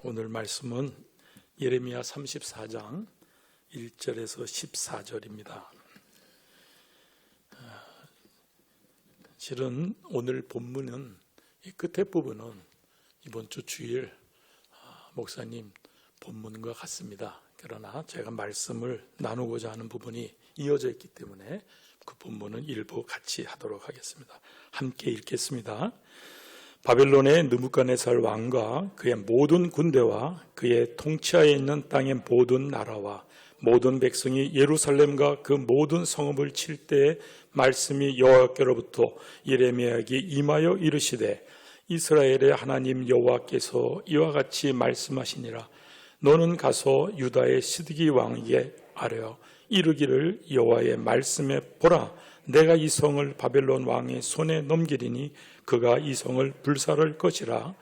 오늘 말씀은 예레미야 34장 1절에서 14절입니다. 실은 오늘 본문은 이 끝에 부분은 이번 주 주일 목사님 본문과 같습니다. 그러나 제가 말씀을 나누고자 하는 부분이 이어져 있기 때문에 그 본문은 일부 같이 하도록 하겠습니다. 함께 읽겠습니다. 바벨론의 느부갓네살 왕과 그의 모든 군대와 그의 통치하에 있는 땅의 모든 나라와 모든 백성이 예루살렘과 그 모든 성읍을 칠 때에 말씀이 여호와께로부터 예레미야에게 임하여 이르시되 이스라엘의 하나님 여호와께서 이와 같이 말씀하시니라. 너는 가서 유다의 시드기 왕에게 아뢰어 이르기를 여호와의 말씀에 보라, 내가 이 성을 바벨론 왕의 손에 넘기리니 그가 이 성을 불살할 것이라.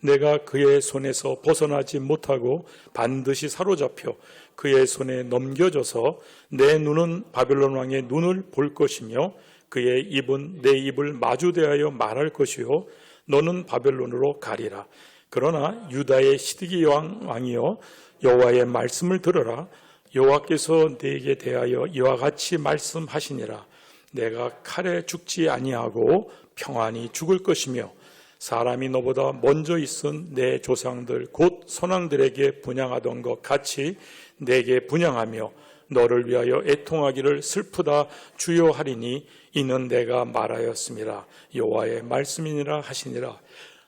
내가 그의 손에서 벗어나지 못하고 반드시 사로잡혀 그의 손에 넘겨져서 내 눈은 바벨론 왕의 눈을 볼 것이며 그의 입은 내 입을 마주대하여 말할 것이요 너는 바벨론으로 가리라. 그러나 유다의 시드기 왕이여 여호와의 말씀을 들으라. 여호와께서 네게 대하여 이와 같이 말씀하시니라. 내가 칼에 죽지 아니하고 평안히 죽을 것이며 사람이 너보다 먼저 있은 내 조상들 곧 선왕들에게 분향하던 것 같이 내게 분향하며 너를 위하여 애통하기를 슬프다 주요하리니 이는 내가 말하였음이라. 여호와의 말씀이니라 하시니라.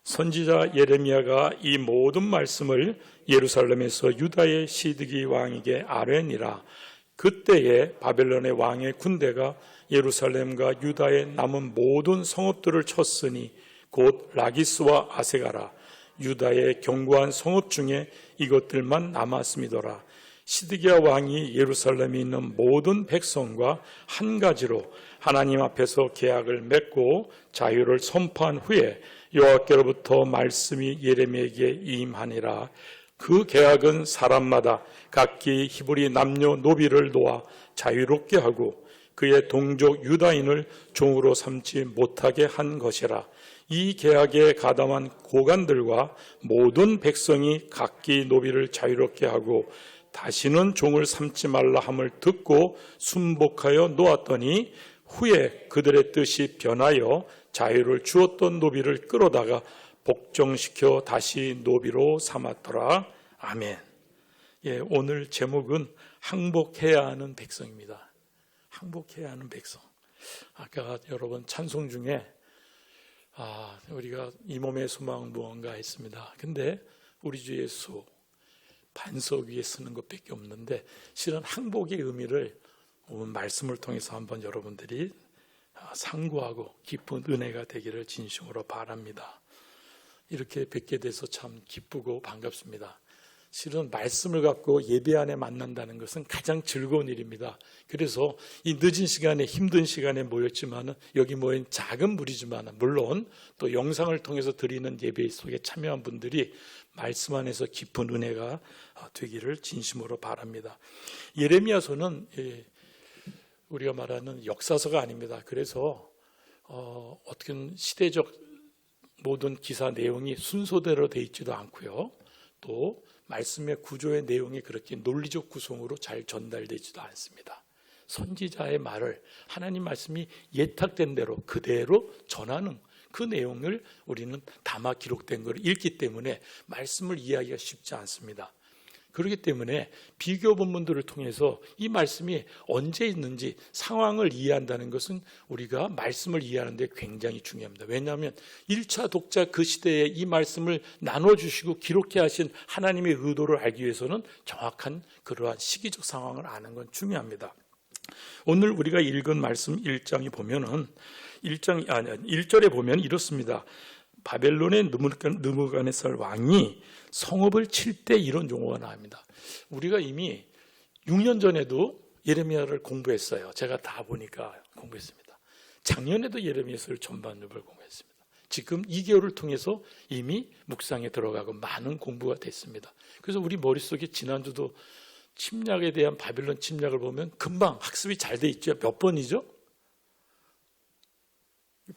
선지자 예레미야가 이 모든 말씀을 예루살렘에서 유다의 시드기 왕에게 아뢰니라. 그때에 바벨론의 왕의 군대가 예루살렘과 유다의 남은 모든 성읍들을 쳤으니 곧 라기스와 아세가라 유다의 견고한 성읍 중에 이것들만 남았음이더라. 시드기야 왕이 예루살렘에 있는 모든 백성과 한 가지로 하나님 앞에서 계약을 맺고 자유를 선포한 후에 여호와께로부터 말씀이 예레미야에게 임하니라. 그 계약은 사람마다 각기 히브리 남녀 노비를 놓아 자유롭게 하고 그의 동족 유다인을 종으로 삼지 못하게 한 것이라. 이 계약에 가담한 고관들과 모든 백성이 각기 노비를 자유롭게 하고 다시는 종을 삼지 말라 함을 듣고 순복하여 놓았더니 후에 그들의 뜻이 변하여 자유를 주었던 노비를 끌어다가 복종시켜 다시 노비로 삼았더라. 아멘. 오늘 제목은 항복해야 하는 백성입니다. 항복해야 하는 백성. 아까 여러분 찬송 중에 우리가 이 몸의 소망은 무언가 했습니다. 근데 우리 주 예수 반석 위에 서는 것밖에 없는데 실은 항복의 의미를 오늘 말씀을 통해서 한번 여러분들이 상고하고 깊은 은혜가 되기를 진심으로 바랍니다. 이렇게 뵙게 돼서 참 기쁘고 반갑습니다. 실은 말씀을 갖고 예배 안에 만난다는 것은 가장 즐거운 일입니다. 그래서 이 늦은 시간에 힘든 시간에 모였지만 여기 모인 작은 무리지만 물론 또 영상을 통해서 드리는 예배 속에 참여한 분들이 말씀 안에서 깊은 은혜가 되기를 진심으로 바랍니다. 예레미야서는 우리가 말하는 역사서가 아닙니다. 그래서 어떻게 시대적 모든 기사 내용이 순서대로 되어 있지도 않고요. 또 말씀의 구조의 내용이 그렇게 논리적 구성으로 잘 전달되지도 않습니다. 선지자의 말을 하나님 말씀이 예탁된 대로 그대로 전하는 그 내용을 우리는 담아 기록된 것을 읽기 때문에 말씀을 이해하기가 쉽지 않습니다. 그렇기 때문에 비교 본문들을 통해서 이 말씀이 언제 있는지 상황을 이해한다는 것은 우리가 말씀을 이해하는 데 굉장히 중요합니다. 왜냐하면 1차 독자 그 시대에 이 말씀을 나눠주시고 기록해 하신 하나님의 의도를 알기 위해서는 정확한 그러한 시기적 상황을 아는 건 중요합니다. 오늘 우리가 읽은 말씀 1장에 보면은 1절에 보면 이렇습니다. 바벨론의 느부갓네살 왕이 성읍을 칠 때 이런 용어가 나옵니다. 우리가 이미 6년 전에도 예레미야를 공부했어요. 제가 다 보니까 공부했습니다. 작년에도 예레미야서를 전반적으로 공부했습니다. 지금 2개월을 통해서 이미 묵상에 들어가고 많은 공부가 됐습니다. 그래서 우리 머릿속에 지난주도 침략에 대한 바벨론 침략을 보면 금방 학습이 잘 돼 있죠. 몇 번이죠?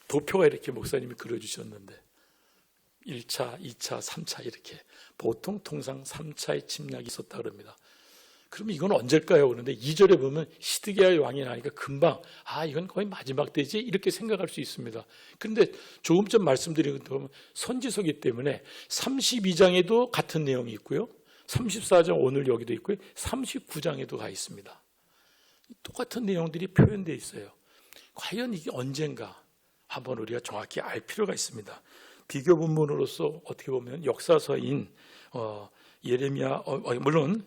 도표가 이렇게 목사님이 그려주셨는데 1차, 2차, 3차 이렇게 보통 통상 3차의 침략이 있었다 그럽니다. 그러면 이건 언제일까요? 그런데 2절에 보면 시드기야 왕이 나니까 금방 이건 거의 마지막 때지 이렇게 생각할 수 있습니다. 그런데 조금 전 말씀드린 것 보면 선지서기 때문에 32장에도 같은 내용이 있고요. 34장 오늘 여기도 있고요. 39장에도 가 있습니다. 똑같은 내용들이 표현되어 있어요. 과연 이게 언젠가 한번 우리가 정확히 알 필요가 있습니다. 비교 본문으로서 어떻게 보면 역사서인 예레미야, 물론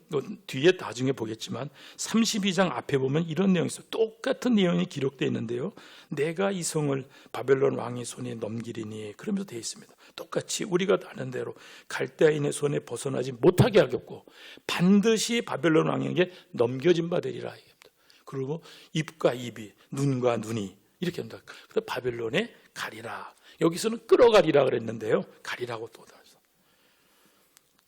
뒤에 나중에 보겠지만 32장 앞에 보면 이런 내용이 있어요. 똑같은 내용이 기록되어 있는데요. 내가 이 성을 바벨론 왕의 손에 넘기리니 그러면서 되어 있습니다. 똑같이 우리가 아는 대로 갈대아인의 손에 벗어나지 못하게 하겠고 반드시 바벨론 왕에게 넘겨진 바 되리라. 그리고 입과 입이, 눈과 눈이 이렇게 합니다. 그래서 바벨론에 가리라. 여기서는 끌어가리라 그랬는데요. 가리라고 또 나왔어.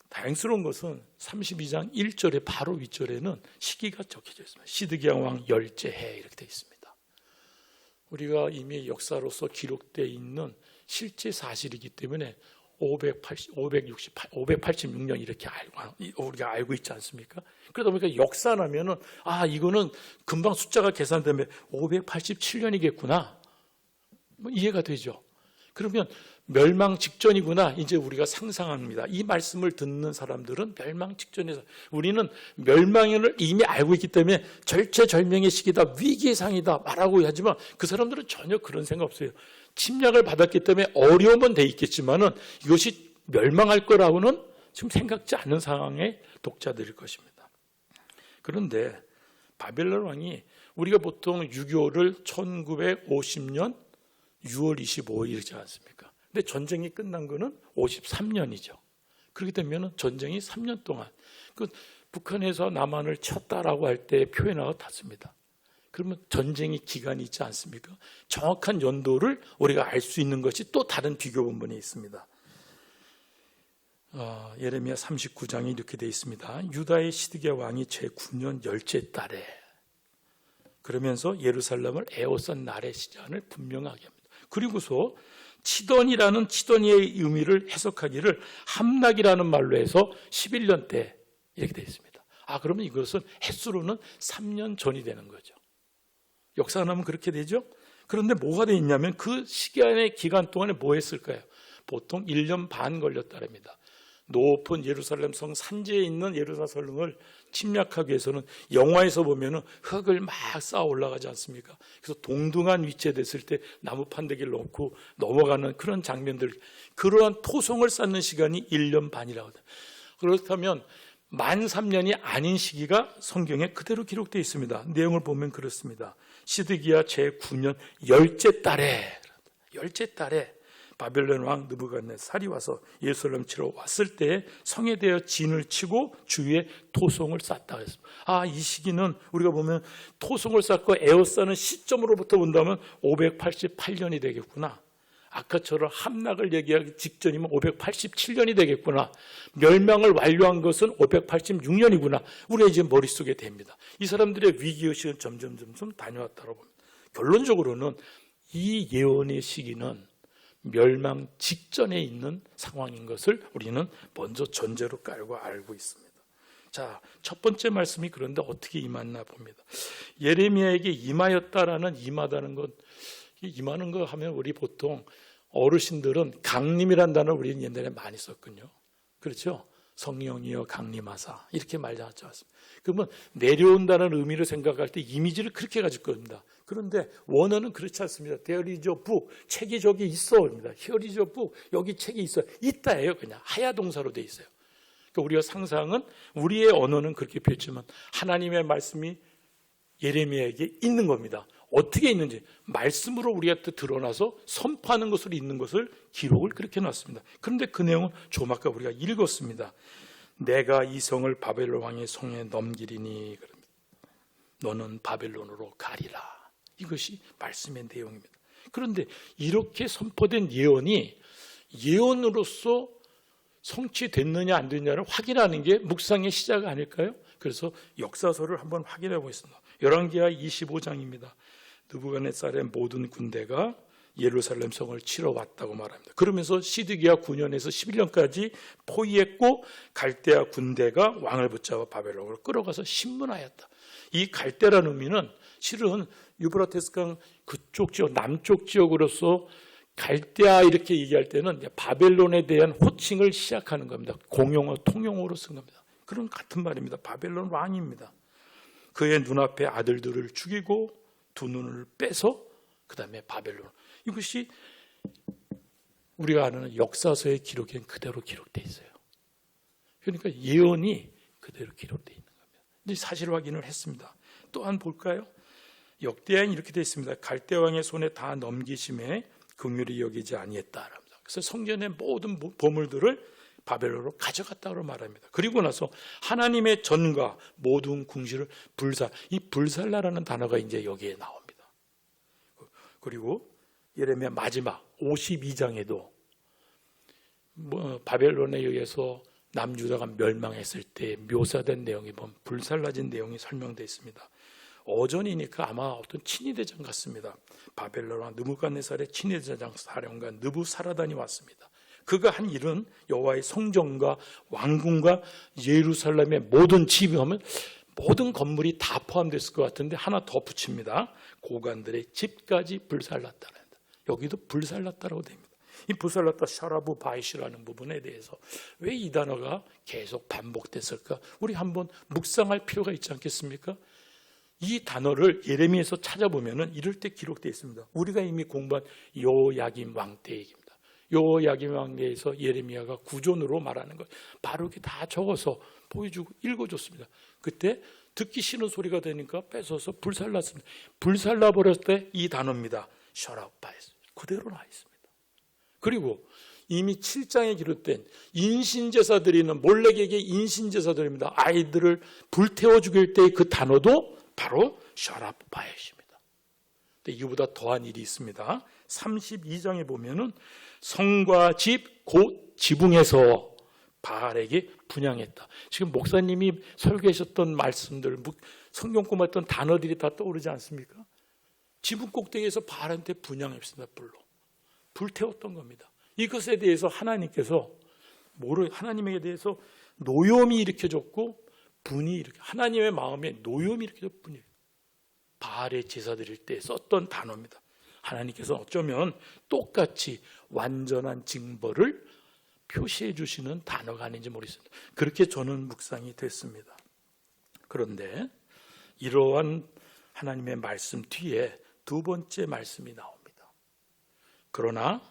다행스러운 것은 32장 1절에 바로 윗절에는 시기가 적혀져 있습니다. 시드기야 왕 열째해 이렇게 되어 있습니다. 우리가 이미 역사로서 기록되어 있는 실제 사실이기 때문에 586년 이렇게 우리가 알고 있지 않습니까? 그러다 보니까 역사라면은 이거는 금방 숫자가 계산되면 587년이겠구나. 이해가 되죠. 그러면 멸망 직전이구나 이제 우리가 상상합니다. 이 말씀을 듣는 사람들은 멸망 직전에서 우리는 멸망을 이미 알고 있기 때문에 절체절명의 시기다, 위기의 상이다 말하고 하지만 그 사람들은 전혀 그런 생각 없어요. 침략을 받았기 때문에 어려움은 돼 있겠지만은 이것이 멸망할 거라고는 지금 생각지 않는 상황의 독자들일 것입니다. 그런데 바벨론 왕이 우리가 보통 6.25를 1950년 6월 25일이지 않습니까? 근데 전쟁이 끝난 거는 53년이죠. 그렇게 되면 전쟁이 3년 동안 북한에서 남한을 쳤다라고 할 때 표현하고 같습니다. 그러면 전쟁이 기간이 있지 않습니까? 정확한 연도를 우리가 알 수 있는 것이 또 다른 비교 본문이 있습니다. 예레미야 39장이 이렇게 되어 있습니다. 유다의 시드기야 왕이 제9년 열째 달에 그러면서 예루살렘을 에워싼 날의 시간을 분명하게 합니다. 그리고서 치돈이라는 치돈이의 의미를 해석하기를 함락이라는 말로 해서 11년 때 이렇게 되어 있습니다. 그러면 이것은 횟수로는 3년 전이 되는 거죠. 역사하면 그렇게 되죠. 그런데 뭐가 되어 있냐면 그 시간의 기간 동안에 뭐 했을까요? 보통 1년 반 걸렸다랍니다. 높은 예루살렘 성 산지에 있는 예루살렘을 침략하기 위해서는 영화에서 보면은 흙을 막 쌓아 올라가지 않습니까? 그래서 동등한 위치에 됐을 때 나무 판대기를 놓고 넘어가는 그런 장면들, 그러한 토성을 쌓는 시간이 1년 반이라고 합니다. 그렇다면 만 3년이 아닌 시기가 성경에 그대로 기록되어 있습니다. 내용을 보면 그렇습니다. 시드기야 제9년 열째 달에 바벨론 왕 느부갓네살이 와서 예루살렘 치러 왔을 때 성에 대해 진을 치고 주위에 토성을 쌓다 그랬습니다. 이 시기는 우리가 보면 토성을 쌓고 에워싸는 시점으로부터 본다면 588년이 되겠구나. 아까처럼 함락을 얘기하기 직전이면 587년이 되겠구나. 멸망을 완료한 것은 586년이구나. 우리가 이제 머릿속에 됩니다. 이 사람들의 위기의식은 점점 다녀왔다고 봅니다. 결론적으로는 이 예언의 시기는 멸망 직전에 있는 상황인 것을 우리는 먼저 전제로 깔고 알고 있습니다. 자, 첫 번째 말씀이 그런데 어떻게 임했나 봅니다. 예레미야에게 임하였다라는 임하다는 것, 임하는 거 하면 우리 보통 어르신들은 강림이라는 단어를 우리는 옛날에 많이 썼거든요. 그렇죠? 성령이여 강림하사 이렇게 말하지 않습니다. 그러면 내려온다는 의미를 생각할 때 이미지를 그렇게 가질 겁니다. 그런데 원어는 그렇지 않습니다. There is a book. 책이 저기 있어입니다. Here is a book. 여기 책이 있어요. 있다예요. 그냥 하야 동사로 돼 있어요. 그러니까 우리가 상상은 우리의 언어는 그렇게 표했지만 하나님의 말씀이 예레미야에게 있는 겁니다. 어떻게 있는지 말씀으로 우리한테 드러나서 선포하는 것으로 있는 것을 기록을 그렇게 해놨습니다. 그런데 그 내용은 좀 아까 우리가 읽었습니다. 내가 이 성을 바벨론 왕의 손에 넘기리니 너는 바벨론으로 가리라. 이것이 말씀의 내용입니다. 그런데 이렇게 선포된 예언이 예언으로서 성취됐느냐 안 됐느냐를 확인하는 게 묵상의 시작 아닐까요? 그래서 역사서를 한번 확인해 보겠습니다. 열왕기하 25장입니다. 느부갓네살의 모든 군대가 예루살렘 성을 치러 왔다고 말합니다. 그러면서 시드기야 9년에서 11년까지 포위했고 갈대아 군대가 왕을 붙잡아 바벨론으로 끌어가서 신문하였다. 이 갈대라는 의미는 실은 유브라테스강 그쪽 지역, 남쪽 지역으로서 갈대아 이렇게 얘기할 때는 바벨론에 대한 호칭을 시작하는 겁니다. 공용어, 통용어로 쓴 겁니다. 그런 같은 말입니다. 바벨론 왕입니다. 그의 눈앞에 아들들을 죽이고 두 눈을 빼서 그 다음에 바벨론. 이것이 우리가 아는 역사서의 기록엔 그대로 기록되어 있어요. 그러니까 예언이 그대로 기록되어 있는 겁니다. 이제 사실 확인을 했습니다. 또한 볼까요? 역대하에 이렇게 되어 있습니다. 갈대 왕의 손에 다 넘기심에 긍휼히 여기지 아니했다. 그래서 성전의 모든 보물들을 바벨론으로 가져갔다고 말합니다. 그리고 나서 하나님의 전과 모든 궁시를 이 불살라라는 단어가 이제 여기에 나옵니다. 그리고 예레미야 마지막 52장에도 바벨론에 의해서 남유다가 멸망했을 때 묘사된 내용이 보면 불살라진 내용이 설명되어 있습니다. 어전이니까 아마 어떤 친위대장 같습니다. 바벨론과 느부갓네살의 친위대장 사령관 느부사라단이 왔습니다. 그가 한 일은 여호와의 성전과 왕궁과 예루살렘의 모든 집이 하면 모든 건물이 다 포함됐을 것 같은데 하나 더 붙입니다. 고관들의 집까지 불살랐다는 여기도 불살랐다라고 됩니다. 이 불살랐다 샤라브 바이시라는 부분에 대해서 왜 이 단어가 계속 반복됐을까? 우리 한번 묵상할 필요가 있지 않겠습니까? 이 단어를 예레미야에서 찾아보면은 이럴 때 기록되어 있습니다. 우리가 이미 공부한 요야김 왕 때 얘기입니다. 요야김 왕 때에서 예레미야가 구존으로 말하는 것 바로 이렇게 다 적어서 보여주고 읽어줬습니다. 그때 듣기 싫은 소리가 되니까 뺏어서 불살랐습니다. 불살라 버렸을 때 이 단어입니다. 셔라바이스 그대로 나와 있습니다. 그리고 이미 7장에 기록된 인신제사 드리는 몰렉에게 인신제사 드립니다. 아이들을 불태워 죽일 때의 그 단어도 바로 셔라바이스입니다. 근데 이보다 더한 일이 있습니다. 32장에 보면은 성과 집 곧 지붕에서 바알에게 분향했다. 지금 목사님이 설교하셨던 말씀들, 성경 공부했던 단어들이 다 떠오르지 않습니까? 지붕 꼭대기에서 바알한테 분향했습니다. 불태웠던 겁니다. 이것에 대해서 하나님께서 하나님에 대해서 노염이 일으켜졌고 분이 하나님의 마음에 노염이 일으켜졌고 분이 바알의 제사 드릴 때 썼던 단어입니다. 하나님께서 어쩌면 똑같이 완전한 징벌을 표시해 주시는 단어가 아닌지 모르겠습니다. 그렇게 저는 묵상이 됐습니다. 그런데 이러한 하나님의 말씀 뒤에 두 번째 말씀이 나옵니다. 그러나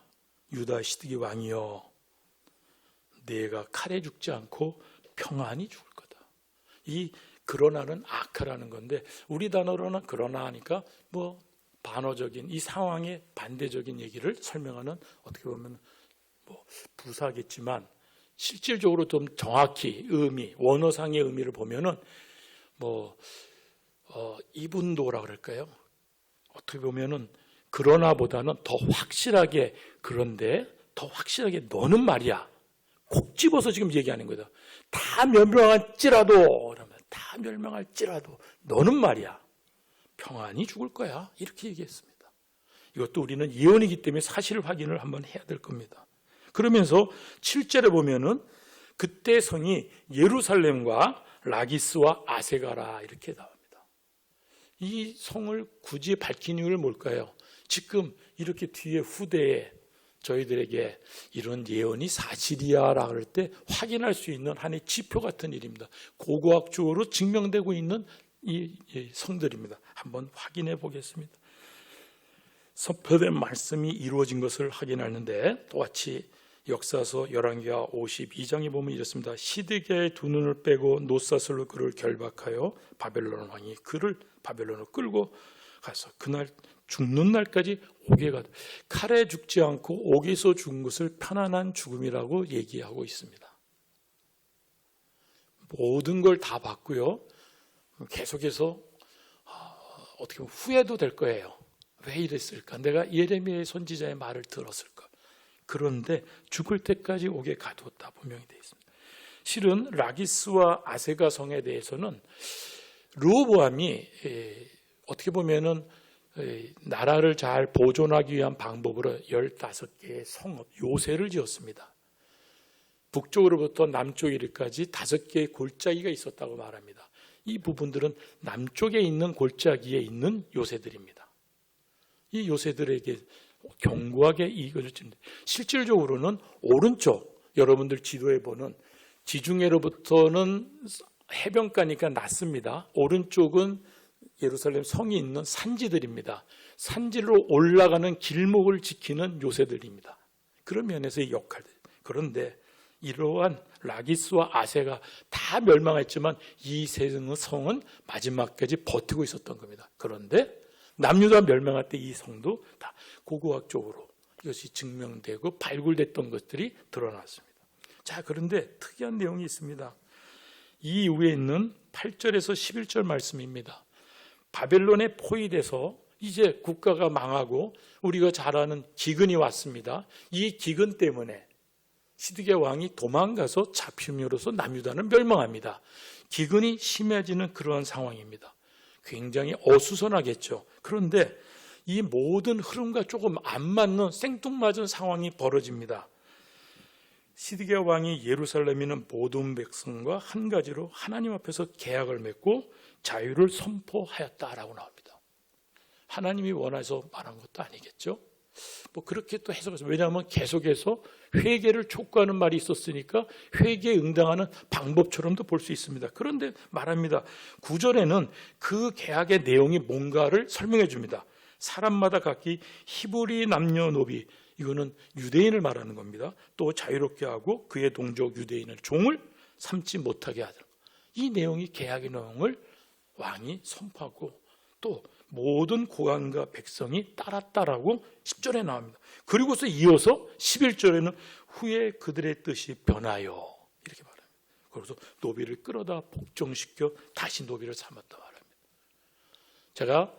유다 시드기 왕이여 내가 칼에 죽지 않고 평안히 죽을 거다. 이 그러나는 아카라는 건데 우리 단어로는 그러나 하니까 반어적인 이 상황의 반대적인 얘기를 설명하는 어떻게 보면 부사겠지만 실질적으로 좀 정확히 원어상의 의미를 보면은 이분도라 그럴까요? 어떻게 보면은 그러나보다는 더 확실하게 그런데 더 확실하게 너는 말이야. 콕 집어서 지금 얘기하는 거다. 다 멸망할지라도 너는 말이야. 평안히 죽을 거야. 이렇게 얘기했습니다. 이것도 우리는 예언이기 때문에 사실 확인을 한번 해야 될 겁니다. 그러면서 7절에 보면은 그때 성이 예루살렘과 라기스와 아세가라 이렇게 나옵니다. 이 성을 굳이 밝힌 이유는 뭘까요? 지금 이렇게 뒤에 후대에 저희들에게 이런 예언이 사실이야라고 할 때 확인할 수 있는 하나의 지표 같은 일입니다. 고고학적으로 증명되고 있는 이 성들입니다. 한번 확인해 보겠습니다. 선포된 말씀이 이루어진 것을 확인하는데 똑같이 역사서 열왕기하 52장에 보면 이렇습니다. 시드기야의 두 눈을 빼고 노사슬로 그를 결박하여 바벨론 왕이 그를 바벨론으로 끌고 가서 그날 죽는 날까지 옥에 가다. 칼에 죽지 않고 옥에서 죽은 것을 편안한 죽음이라고 얘기하고 있습니다. 모든 걸 다 봤고요. 계속해서 어떻게 보면 후회도 될 거예요. 왜 이랬을까? 내가 예레미야의 선지자의 말을 들었을까? 그런데 죽을 때까지 옥에 가두었다 분명히 되어 있습니다. 실은 라기스와 아세가 성에 대해서는 르호보암이 어떻게 보면은 나라를 잘 보존하기 위한 방법으로 15개의 성읍, 요새를 지었습니다. 북쪽으로부터 남쪽 이르기까지 5개의 골짜기가 있었다고 말합니다. 이 부분들은 남쪽에 있는 골짜기에 있는 요새들입니다. 이 요새들에게 견고하게 이익을 주는데, 실질적으로는 오른쪽, 여러분들 지도에 보는 지중해로부터는 해변가니까 낮습니다. 오른쪽은 예루살렘 성이 있는 산지들입니다. 산지로 올라가는 길목을 지키는 요새들입니다. 그런 면에서의 역할들. 그런데 이러한 라기스와 아세가 다 멸망했지만 이 세 성은 마지막까지 버티고 있었던 겁니다. 그런데 남유다 멸망할 때 이 성도 다 고고학적으로 이것이 증명되고 발굴됐던 것들이 드러났습니다. 자, 그런데 특이한 내용이 있습니다. 이 위에 있는 8절에서 11절 말씀입니다. 바벨론에 포위돼서 이제 국가가 망하고 우리가 잘 아는 기근이 왔습니다. 이 기근 때문에 시드기야 왕이 도망가서 잡힘으로써 남유다는 멸망합니다. 기근이 심해지는 그러한 상황입니다. 굉장히 어수선하겠죠. 그런데 이 모든 흐름과 조금 안 맞는 생뚱맞은 상황이 벌어집니다. 시드기야 왕이 예루살렘에 있는 모든 백성과 한 가지로 하나님 앞에서 계약을 맺고 자유를 선포하였다라고 나옵니다. 하나님이 원해서 말한 것도 아니겠죠. 뭐 그렇게 또 해석해서, 왜냐하면 계속해서 회개를 촉구하는 말이 있었으니까 회개에 응당하는 방법처럼도 볼 수 있습니다. 그런데 말합니다. 9절에는 그 계약의 내용이 뭔가를 설명해 줍니다. 사람마다 각기 히브리 남녀노비, 이거는 유대인을 말하는 겁니다. 또 자유롭게 하고 그의 동족 유대인을 종을 삼지 못하게 하더라. 이 내용이 계약의 내용을 왕이 선포하고 또 모든 고관과 백성이 따랐다라고 10절에 나옵니다. 그리고서 이어서 11절에는 후에 그들의 뜻이 변하여 이렇게 말합니다. 그래서 노비를 끌어다 복종시켜 다시 노비를 삼았다 말합니다. 제가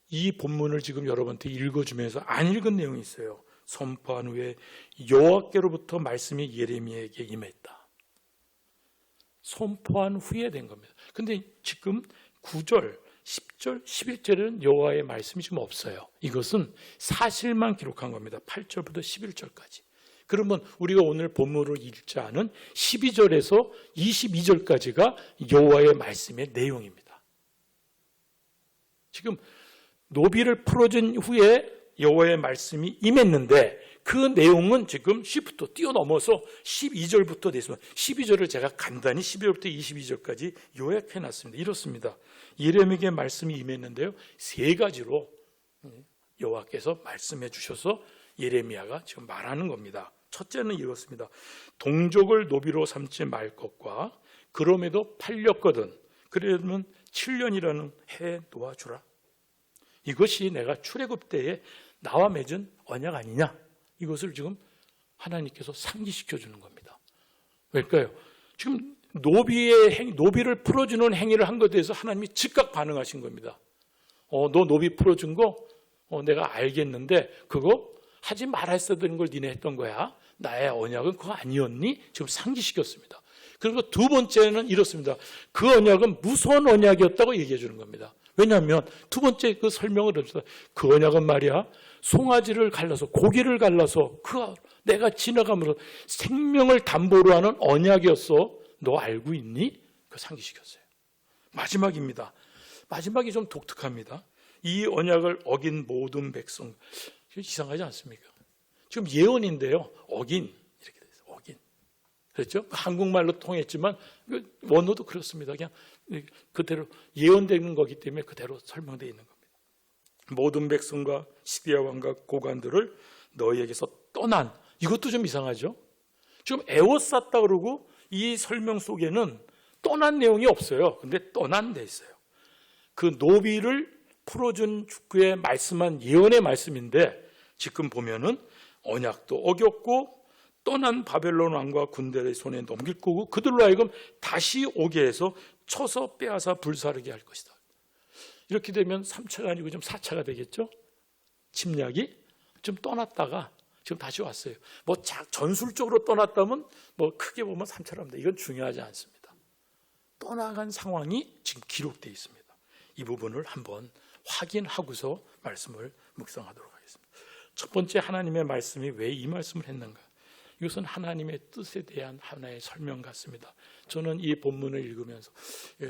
이 본문을 지금 여러분한테 읽어주면서 안 읽은 내용이 있어요. 선포한 후에 여호와께로부터 말씀이 예레미야에게 임했다. 선포한 후에 된 겁니다. 근데 지금 9절, 10절, 11절에는 여호와의 말씀이 지금 없어요. 이것은 사실만 기록한 겁니다. 8절부터 11절까지. 그러면 우리가 오늘 본문을 읽지 않은 12절에서 22절까지가 여호와의 말씀의 내용입니다. 지금 노비를 풀어준 후에 여호와의 말씀이 임했는데 그 내용은 지금 10부터 뛰어넘어서 12절부터 됐습니다. 12절을 제가 간단히 12절부터 22절까지 요약해놨습니다. 이렇습니다. 예레미야에게 말씀이 임했는데요, 세 가지로 여호와께서 말씀해 주셔서 예레미야가 지금 말하는 겁니다. 첫째는 이렇습니다. 동족을 노비로 삼지 말 것과 그럼에도 팔렸거든 그러면 7년이라는 해에 놓아주라. 이것이 내가 출애굽 때에 나와 맺은 언약 아니냐? 이것을 지금 하나님께서 상기시켜 주는 겁니다. 왜일까요? 지금 노비를 풀어주는 행위를 한 것에 대해서 하나님이 즉각 반응하신 겁니다. 너 노비 풀어준 거 내가 알겠는데 그거 하지 말았어야 되는 걸 니네 했던 거야. 나의 언약은 그거 아니었니? 지금 상기시켰습니다. 그리고 두 번째는 이렇습니다. 그 언약은 무서운 언약이었다고 얘기해 주는 겁니다. 왜냐하면 두 번째 그 설명을 합시다. 그 언약은 말이야, 송아지를 갈라서 고기를 갈라서 그 내가 지나가면서 생명을 담보로 하는 언약이었어. 너 알고 있니? 그 상기시켰어요. 마지막입니다. 마지막이 좀 독특합니다. 이 언약을 어긴 모든 백성. 이상하지 않습니까? 지금 예언인데요. 어긴 이렇게 돼서 어긴. 그렇죠? 한국말로 통했지만 원어도 그렇습니다. 그냥 그대로 예언되는 거기 때문에 그대로 설명되어 있는 겁니다. 모든 백성과 시드기야 왕과 고관들을 너희에게서 떠난. 이것도 좀 이상하죠? 지금 에워쌌다 그러고 이 설명 속에는 떠난 내용이 없어요. 근데 떠난 데 있어요. 그 노비를 풀어준 주께 말씀한 예언의 말씀인데 지금 보면은 언약도 어겼고 떠난 바벨론 왕과 군대의 손에 넘길 거고 그들로 하여금 다시 오게 해서 쳐서 빼앗아 불사르게 할 것이다. 이렇게 되면 3차가 아니고 좀 4차가 되겠죠? 침략이 좀 떠났다가 지금 다시 왔어요. 뭐 전술적으로 떠났다면 뭐 크게 보면 3차로 합니다. 이건 중요하지 않습니다. 떠나간 상황이 지금 기록되어 있습니다. 이 부분을 한번 확인하고서 말씀을 묵상하도록 하겠습니다. 첫 번째, 하나님의 말씀이 왜 이 말씀을 했는가? 이것은 하나님의 뜻에 대한 하나의 설명 같습니다. 저는 이 본문을 읽으면서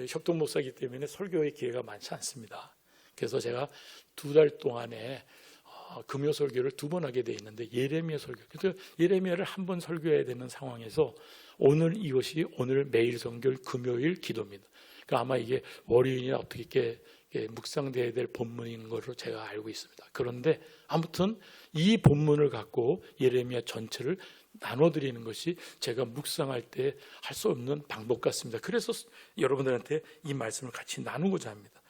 협동 목사이기 때문에 설교의 기회가 많지 않습니다. 그래서 제가 2달 동안에 금요 설교를 2번 하게 돼 있는데, 예레미야 설교, 그래서 예레미야를 한 번 설교해야 되는 상황에서 이것이 오늘 매일 성결 금요일 기도입니다. 그러니까 아마 이게 월요일이나 어떻게 묵상돼야 될 본문인 것으로 제가 알고 있습니다. 그런데 아무튼 이 본문을 갖고 예레미야 전체를 나눠드리는 것이 제가 묵상할 때 할 수 없는 방법 같습니다. 그래서 여러분들한테 이 말씀을 같이 나누고자 합니다.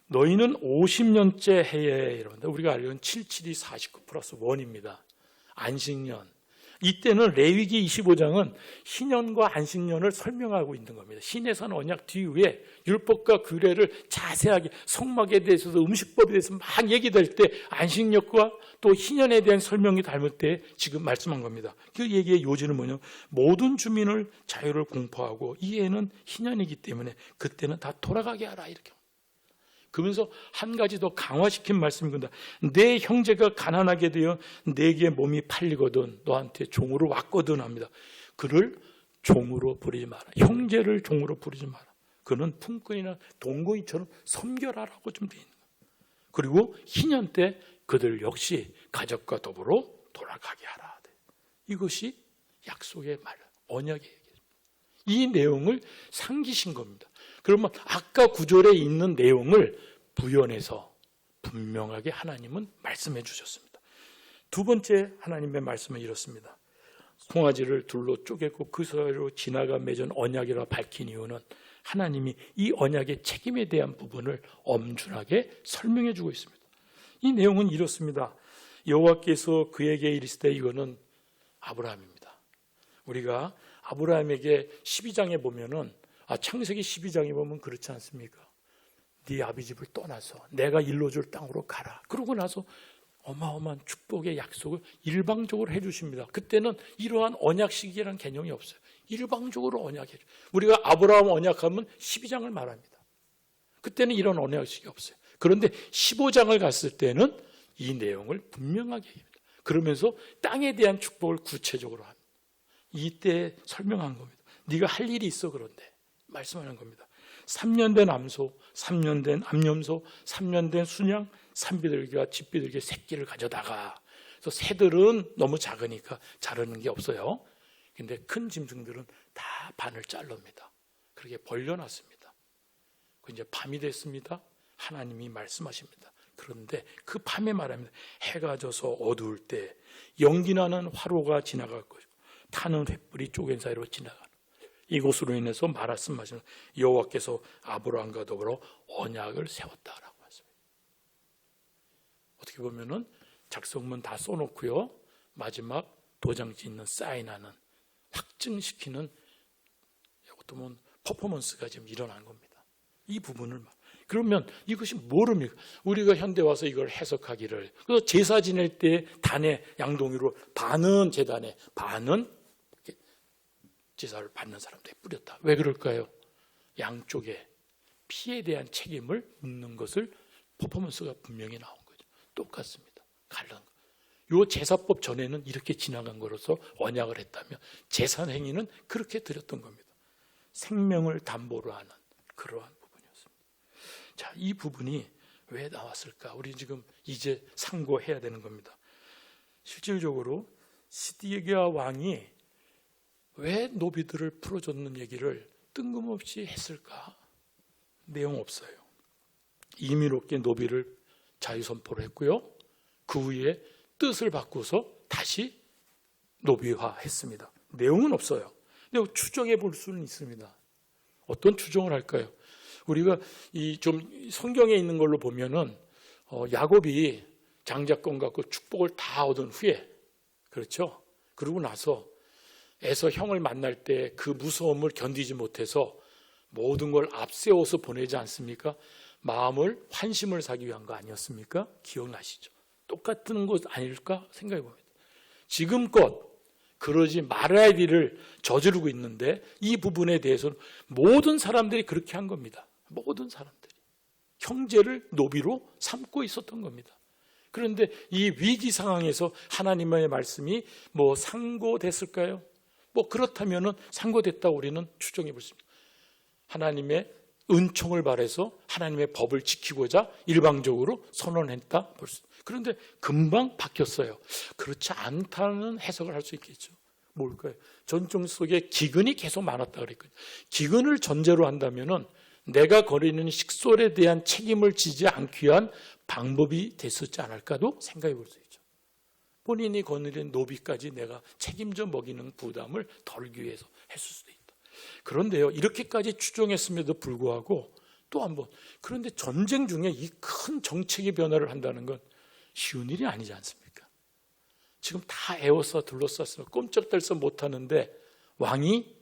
너희는 50년째 해에, 여러분들 우리가 알려는 77이 49 플러스 1입니다. 안식년. 이때는 레위기 25장은 신년과 안식년을 설명하고 있는 겁니다. 신해산 언약 뒤에 율법과 규례를 자세하게, 성막에 대해서도 음식법에 대해서 막 얘기될 때 안식년과 또 신년에 대한 설명이 닮을 때 지금 말씀한 겁니다. 그 얘기의 요지는 뭐냐? 모든 주민을 자유를 공포하고 이 해는 신년이기 때문에 그때는 다 돌아가게 하라, 이렇게. 그러면서 한 가지 더 강화시킨 말씀입니다. 내 형제가 가난하게 되어 내게 몸이 팔리거든 너한테 종으로 왔거든 합니다. 그를 종으로 부리지 마라. 형제를 종으로 부리지 마라. 그는 품꾼이나 동거인처럼 섬겨라라고 좀 돼 있는 거예요. 그리고 희년 때 그들 역시 가족과 더불어 돌아가게 하라. 이것이 약속의 말, 언약의 얘기입니다. 이 내용을 상기신 겁니다. 그러면 아까 9절에 있는 내용을 부연해서 분명하게 하나님은 말씀해 주셨습니다. 두 번째 하나님의 말씀은 이렇습니다. 송아지를 둘로 쪼개고 그 사이로 지나가 맺은 언약이라 밝힌 이유는 하나님이 이 언약의 책임에 대한 부분을 엄중하게 설명해 주고 있습니다. 이 내용은 이렇습니다. 여호와께서 그에게 이르시되, 이거는 아브라함입니다. 우리가 아브라함에게 12장에 보면은 창세기 12장에 보면 그렇지 않습니까? 네 아비 집을 떠나서 내가 일러줄 땅으로 가라. 그러고 나서 어마어마한 축복의 약속을 일방적으로 해주십니다. 그때는 이러한 언약식이라는 개념이 없어요. 일방적으로 언약해줘. 우리가 아브라함 언약하면 12장을 말합니다. 그때는 이런 언약식이 없어요. 그런데 15장을 갔을 때는 이 내용을 분명하게 합니다. 그러면서 땅에 대한 축복을 구체적으로 합니다. 이때 설명한 겁니다. 네가 할 일이 있어. 그런데 말씀하는 겁니다. 3년 된 암소, 3년 된 암염소, 3년 된 순양, 산비둘기와 집비둘기 새끼를 가져다가. 그래서 새들은 너무 작으니까 자르는 게 없어요. 근데 큰 짐승들은 다 반을 자릅니다. 그렇게 벌려놨습니다. 이제 밤이 됐습니다. 하나님이 말씀하십니다. 그런데 그 밤에 말합니다. 해가 져서 어두울 때 연기나는 화로가 지나갈 것이고 타는 횃불이 쪼갠 사이로 지나가는, 이곳으로 인해서 말씀하시는 여호와께서 아브라함과 더불어 언약을 세웠다라고 하십니다. 어떻게 보면은 작성문 다 써놓고요, 마지막 도장 짓는, 사인하는, 확증시키는, 이것도 뭐 퍼포먼스가 지금 일어난 겁니다. 이 부분을 그러면 이것이 뭐랍니까? 우리가 현대 와서 이걸 해석하기를, 그래서 제사 지낼 때 단에 양동이로 반은 제단에, 반은 제사를 받는 사람들이 뿌렸다. 왜 그럴까요? 양쪽에 피에 대한 책임을 묻는 것을 퍼포먼스가 분명히 나온 거죠. 똑같습니다. 갈른 거. 요 제사법 전에는 이렇게 지나간 거로서 언약을 했다면 제사 행위는 그렇게 드렸던 겁니다. 생명을 담보로 하는 그러한 부분이었습니다. 자, 이 부분이 왜 나왔을까? 우리 지금 이제 상고해야 되는 겁니다. 실질적으로 시드기야 왕이 왜 노비들을 풀어줬는 얘기를 뜬금없이 했을까? 내용 없어요. 임의롭게 노비를 자유선포를 했고요. 그 후에 뜻을 바꾸어서 다시 노비화했습니다. 내용은 없어요. 근데 추정해 볼 수는 있습니다. 어떤 추정을 할까요? 우리가 좀 성경에 있는 걸로 보면은 야곱이 장자권 갖고 축복을 다 얻은 후에, 그렇죠? 그러고 나서 에서 형을 만날 때 그 무서움을 견디지 못해서 모든 걸 앞세워서 보내지 않습니까? 마음을 환심을 사기 위한 거 아니었습니까? 기억나시죠? 똑같은 것 아닐까 생각해 봅니다. 지금껏 그러지 말아야 할 일을 저지르고 있는데 이 부분에 대해서는 모든 사람들이 그렇게 한 겁니다. 모든 사람들이. 형제를 노비로 삼고 있었던 겁니다. 그런데 이 위기 상황에서 하나님의 말씀이 뭐 상고됐을까요? 뭐 그렇다면은 상고됐다고 우리는 추정해 볼 수 있습니다. 하나님의 은총을 바라서 하나님의 법을 지키고자 일방적으로 선언했다 볼 수. 그런데 금방 바뀌었어요. 그렇지 않다는 해석을 할 수 있겠죠. 뭘까요? 전통 속에 기근이 계속 많았다 그랬거든요. 기근을 전제로 한다면은 내가 거리는 식솔에 대한 책임을 지지 않기 위한 방법이 됐었지 않을까도 생각해 볼 수 있죠. 본인이 거느린 노비까지 내가 책임져 먹이는 부담을 덜기 위해서 했을 수도 있다. 그런데요, 이렇게까지 추정했음에도 불구하고 또 한 번, 그런데 전쟁 중에 이 큰 정책의 변화를 한다는 건 쉬운 일이 아니지 않습니까? 지금 다 에워싸 둘러쌌어 꼼짝달싹 못하는데 왕이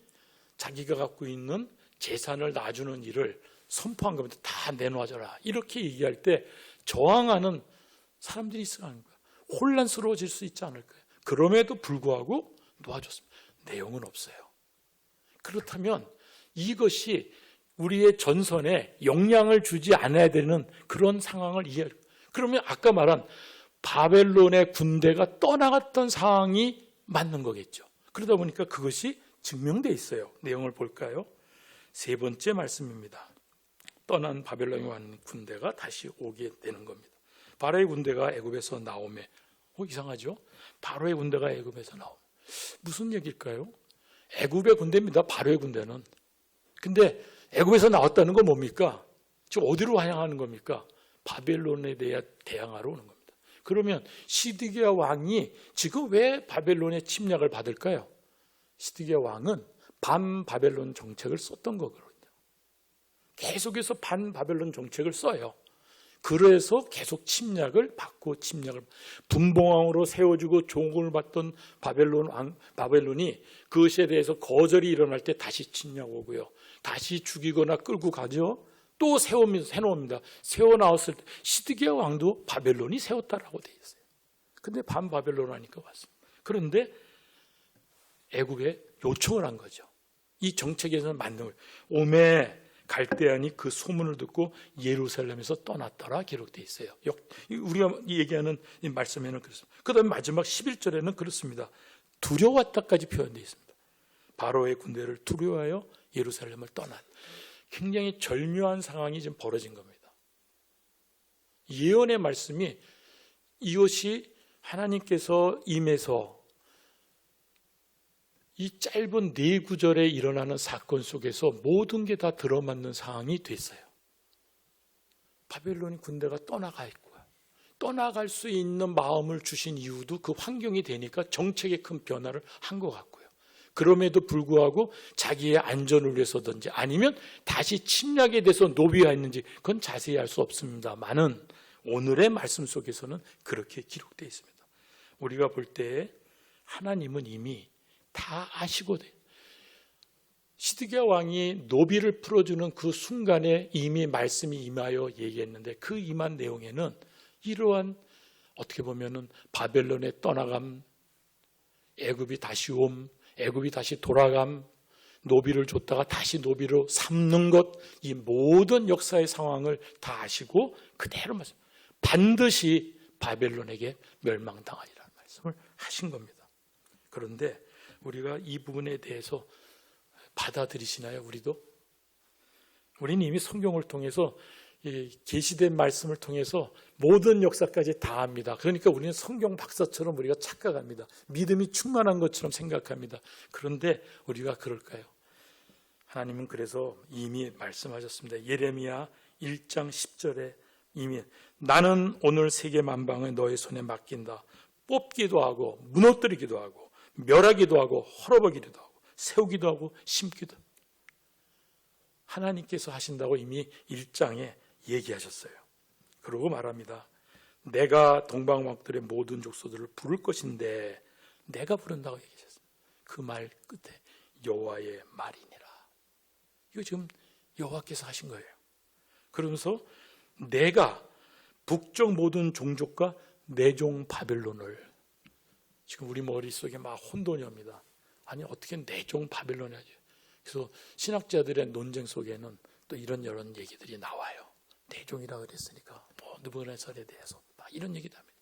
자기가 갖고 있는 재산을 놔주는 일을 선포한 겁니다. 다 내놔줘라. 이렇게 얘기할 때 저항하는 사람들이 있을 거 아닙니까? 혼란스러워질 수 있지 않을까요? 그럼에도 불구하고 놓아줬습니다. 내용은 없어요. 그렇다면 이것이 우리의 전선에 영향을 주지 않아야 되는 그런 상황을 이해할. 그러면 아까 말한 바벨론의 군대가 떠나갔던 상황이 맞는 거겠죠. 그러다 보니까 그것이 증명되어 있어요. 내용을 볼까요? 세 번째 말씀입니다. 떠난 바벨론에 왔는 군대가 다시 오게 되는 겁니다. 바로의 군대가 애굽에서 나오매. 이상하죠? 바로의 군대가 애굽에서 나오매. 무슨 얘기일까요? 애굽의 군대입니다. 바로의 군대는. 근데 애굽에서 나왔다는 건 뭡니까? 지금 어디로 향하는 겁니까? 바벨론에 대해 대항하러 오는 겁니다. 그러면 시드기야 왕이 지금 왜 바벨론의 침략을 받을까요? 시드기야 왕은 반바벨론 정책을 썼던 거거든요. 계속해서 반바벨론 정책을 써요. 그래서 계속 침략을 받고 분봉왕으로 세워주고 종을 받던 바벨론이 그것에 대해서 거절이 일어날 때 다시 침략 오고요. 다시 죽이거나 끌고 가죠. 또 세워놓습니다. 세워나왔을 때 시드기야 왕도 바벨론이 세웠다라고 되어 있어요. 근데 반바벨론 하니까 왔습니다. 그런데 애굽에 요청을 한 거죠. 이 정책에서는 맞는 거예요. 오매 갈대아니 그 소문을 듣고 예루살렘에서 떠났더라 기록되어 있어요. 우리가 얘기하는 이 말씀에는 그렇습니다. 그 다음에 마지막 11절에는 그렇습니다. 두려웠다까지 표현되어 있습니다. 바로의 군대를 두려워하여 예루살렘을 떠난 굉장히 절묘한 상황이 지금 벌어진 겁니다. 예언의 말씀이 이것이 하나님께서 임해서 이 짧은 4구절에 일어나는 사건 속에서 모든 게 다 들어맞는 상황이 됐어요. 바벨론 군대가 떠나가 있고요. 떠나갈 수 있는 마음을 주신 이유도 그 환경이 되니까 정책에 큰 변화를 한 것 같고요. 그럼에도 불구하고 자기의 안전을 위해서든지 아니면 다시 침략에 대해서 노비화했는지 그건 자세히 알 수 없습니다만은 오늘의 말씀 속에서는 그렇게 기록되어 있습니다. 우리가 볼 때 하나님은 이미 다 아시고 시드기야 왕이 노비를 풀어주는 그 순간에 이미 말씀이 임하여 얘기했는데 그 임한 내용에는 이러한 어떻게 보면은 바벨론의 떠나감, 애굽이 다시 옴, 애굽이 다시 돌아감, 노비를 줬다가 다시 노비로 삼는 것, 이 모든 역사의 상황을 다 아시고 그대로 말씀, 반드시 바벨론에게 멸망당하리라는 말씀을 하신 겁니다. 그런데 우리가 이 부분에 대해서 받아들이시나요? 우리는 이미 성경을 통해서 계시된 말씀을 통해서 모든 역사까지 다 압니다. 그러니까 우리는 성경 박사처럼 우리가 착각합니다. 믿음이 충만한 것처럼 생각합니다. 그런데 우리가 그럴까요? 하나님은 그래서 이미 말씀하셨습니다. 예레미야 1장 10절에 이미 나는 오늘 세계 만방을 너의 손에 맡긴다. 뽑기도 하고 무너뜨리기도 하고 멸하기도 하고 헐어버리기도 하고 세우기도 하고 심기도 하고 하나님께서 하신다고 이미 1장에 얘기하셨어요. 그러고 말합니다. 내가 동방왕들의 모든 족속들을 부를 것인데 내가 부른다고 얘기하셨어요. 그 말 끝에 여호와의 말이니라. 이거 지금 여호와께서 하신 거예요. 그러면서 내가 북쪽 모든 종족과 내 종 바벨론을 지금 우리 머릿속에 막 혼돈이 옵니다. 아니 어떻게 내 종 바벨론이 하죠? 그래서 신학자들의 논쟁 속에는 또 이런 얘기들이 나와요. 대종이라고 그랬으니까 느부갓네살에 대해서 막 이런 얘기도 합니다.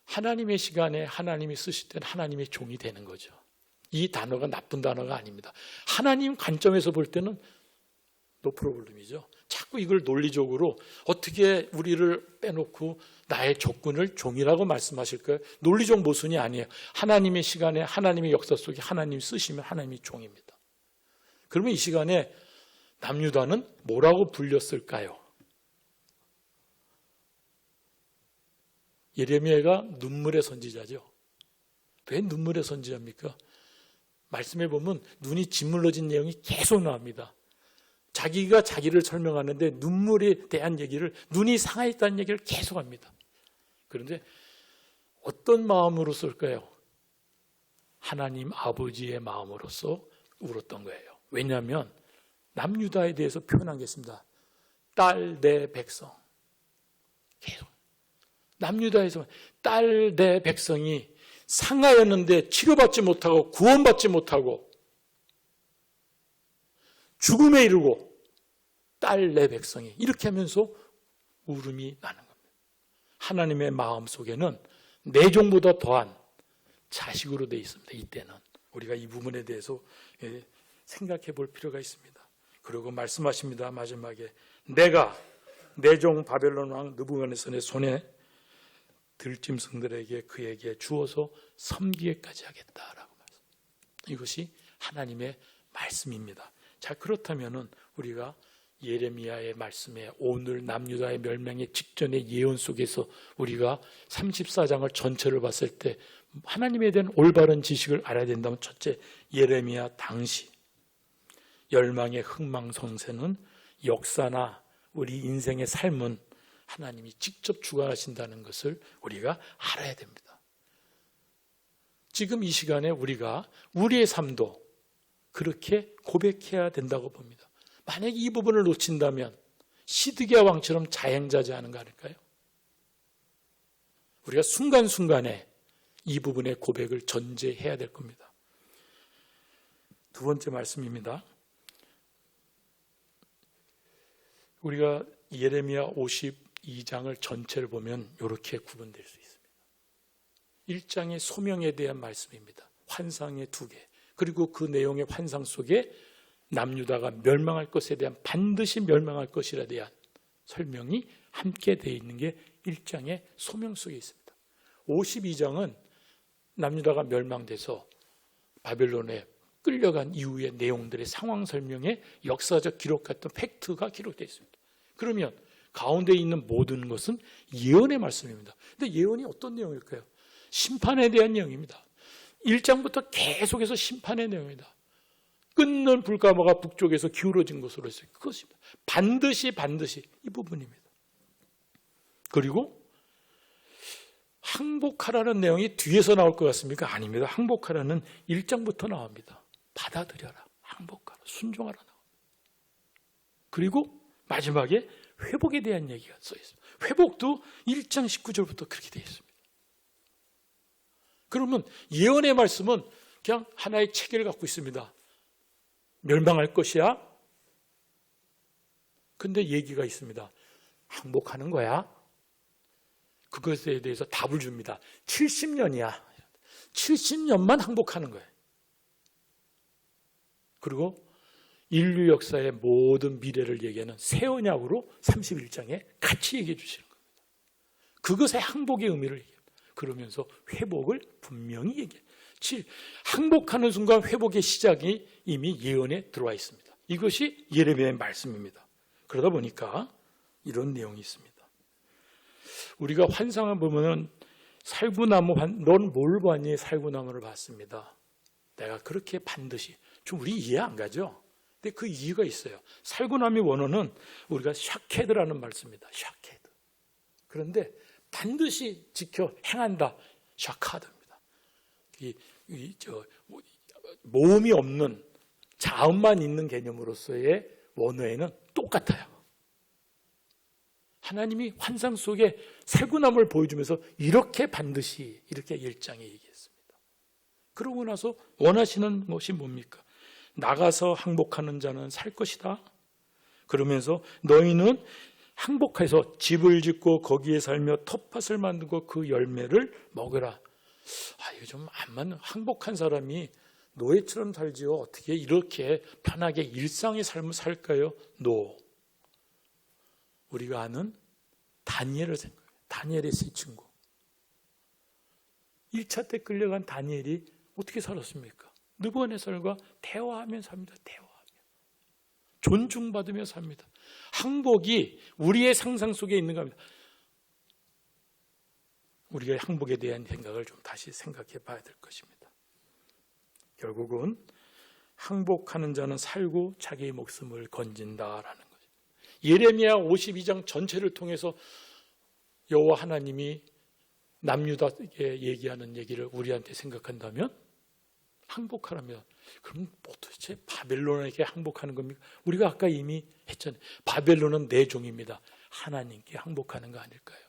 하나님의 시간에 하나님이 쓰실 때는 하나님의 종이 되는 거죠. 이 단어가 나쁜 단어가 아닙니다. 하나님 관점에서 볼 때는 노 프로블럼이죠. 자꾸 이걸 논리적으로 어떻게 우리를 빼놓고 나의 적군을 종이라고 말씀하실까요? 논리적 모순이 아니에요. 하나님의 시간에 하나님의 역사 속에 하나님이 쓰시면 하나님이 종입니다. 그러면 이 시간에 남유다는 뭐라고 불렸을까요? 예레미야가 눈물의 선지자죠. 왜 눈물의 선지자입니까? 말씀해 보면 눈이 짓물러진 내용이 계속 나옵니다. 자기가 자기를 설명하는데 눈물에 대한 얘기를, 눈이 상하였다는 얘기를 계속합니다. 그런데 어떤 마음으로 쓸까요? 하나님 아버지의 마음으로서 울었던 거예요. 왜냐하면 남유다에 대해서 표현한 게 있습니다. 딸 내 백성. 계속 남유다에서 딸 내 백성이 상하였는데 치료받지 못하고 구원받지 못하고 죽음에 이르고 딸 내 백성이, 이렇게 하면서 울음이 나는 겁니다. 하나님의 마음 속에는 내 종보다 더한 자식으로 되어 있습니다. 이때는 우리가 이 부분에 대해서 생각해 볼 필요가 있습니다. 그리고 말씀하십니다. 마지막에 내가 내 종 바벨론 왕 느부갓네살의 손에 들짐승들에게 그에게 주어서 섬기게까지 하겠다라고 말씀. 이것이 하나님의 말씀입니다. 자, 그렇다면은 우리가 예레미야의 말씀에 오늘 남유다의 멸망의 직전의 예언 속에서 우리가 34장을 전체를 봤을 때 하나님에 대한 올바른 지식을 알아야 된다면, 첫째, 예레미야 당시 열망의 흥망성쇠는 역사나 우리 인생의 삶은 하나님이 직접 주관하신다는 것을 우리가 알아야 됩니다. 지금 이 시간에 우리가 우리의 삶도 그렇게 고백해야 된다고 봅니다. 만약에 이 부분을 놓친다면 시드기야 왕처럼 자행자재하는 거 아닐까요? 우리가 순간순간에 이 부분의 고백을 전제해야 될 겁니다. 두 번째 말씀입니다. 우리가 예레미야 52장을 전체를 보면 이렇게 구분될 수 있습니다. 1장의 소명에 대한 말씀입니다. 환상의 2개. 그리고 그 내용의 환상 속에 남유다가 멸망할 것에 대한, 반드시 멸망할 것이라 대한 설명이 함께 되어 있는 게 1장의 소명 속에 있습니다. 52장은 남유다가 멸망돼서 바벨론에 끌려간 이후의 내용들의 상황 설명에 역사적 기록 같은 팩트가 기록되어 있습니다. 그러면 가운데 있는 모든 것은 예언의 말씀입니다. 근데 예언이 어떤 내용일까요? 심판에 대한 내용입니다. 1장부터 계속해서 심판의 내용입니다. 끊는 불가마가 북쪽에서 기울어진 것으로 했어요. 그것입니다. 반드시 이 부분입니다. 그리고 항복하라는 내용이 뒤에서 나올 것 같습니까? 아닙니다. 항복하라는 1장부터 나옵니다. 받아들여라, 항복하라, 순종하라. 그리고 마지막에 회복에 대한 얘기가 써 있습니다. 회복도 1장 19절부터 그렇게 되어 있습니다. 그러면 예언의 말씀은 그냥 하나의 체계를 갖고 있습니다. 멸망할 것이야. 근데 얘기가 있습니다. 항복하는 거야. 그것에 대해서 답을 줍니다. 70년이야. 70년만 항복하는 거예요. 그리고 인류 역사의 모든 미래를 얘기하는 새 언약으로 31장에 같이 얘기해 주시는 겁니다. 그것의 항복의 의미를 얘기합니다. 그러면서 회복을 분명히 얘기해요. 항복하는 순간 회복의 시작이 이미 예언에 들어와 있습니다. 이것이 예레미야의 말씀입니다. 그러다 보니까 이런 내용이 있습니다. 우리가 환상을 보면은 살구나무, 넌 뭘 봤니? 살구나무를 봤습니다. 내가 그렇게 반드시, 좀 우리 이해 안 가죠? 근데 그 이유가 있어요. 살구나무의 원어는 우리가 샤케드라는 말 씁니다. 샤케드. 그런데 반드시 지켜 행한다. 샤카드입니다. 모음이 없는 자음만 있는 개념으로서의 원어에는 똑같아요. 하나님이 환상 속에 살구나무를 보여주면서 이렇게 반드시, 이렇게 1장에 얘기했습니다. 그러고 나서 원하시는 것이 뭡니까? 나가서 항복하는 자는 살 것이다. 그러면서 너희는 항복해서 집을 짓고 거기에 살며 텃밭을 만들고 그 열매를 먹으라. 이거 좀 안 맞는, 항복한 사람이 노예처럼 살지요. 어떻게 이렇게 편하게 일상의 삶을 살까요? 우리가 아는 다니엘을 생각해요. 다니엘의 세 친구. 1차 때 끌려간 다니엘이 어떻게 살았습니까? 느부갓네살과 대화하며 삽니다. 대화하며. 존중받으며 삽니다. 항복이 우리의 상상 속에 있는 겁니다. 우리가 항복에 대한 생각을 좀 다시 생각해 봐야 될 것입니다. 결국은 항복하는 자는 살고 자기의 목숨을 건진다라는 거죠. 예레미야 52장 전체를 통해서 여호와 하나님이 남유다에게 얘기하는 얘기를 우리한테 생각한다면 항복하라면, 그럼 도대체 바벨론에게 항복하는 겁니까? 우리가 아까 이미 했잖아요. 바벨론은 내 종입니다. 하나님께 항복하는 거 아닐까요?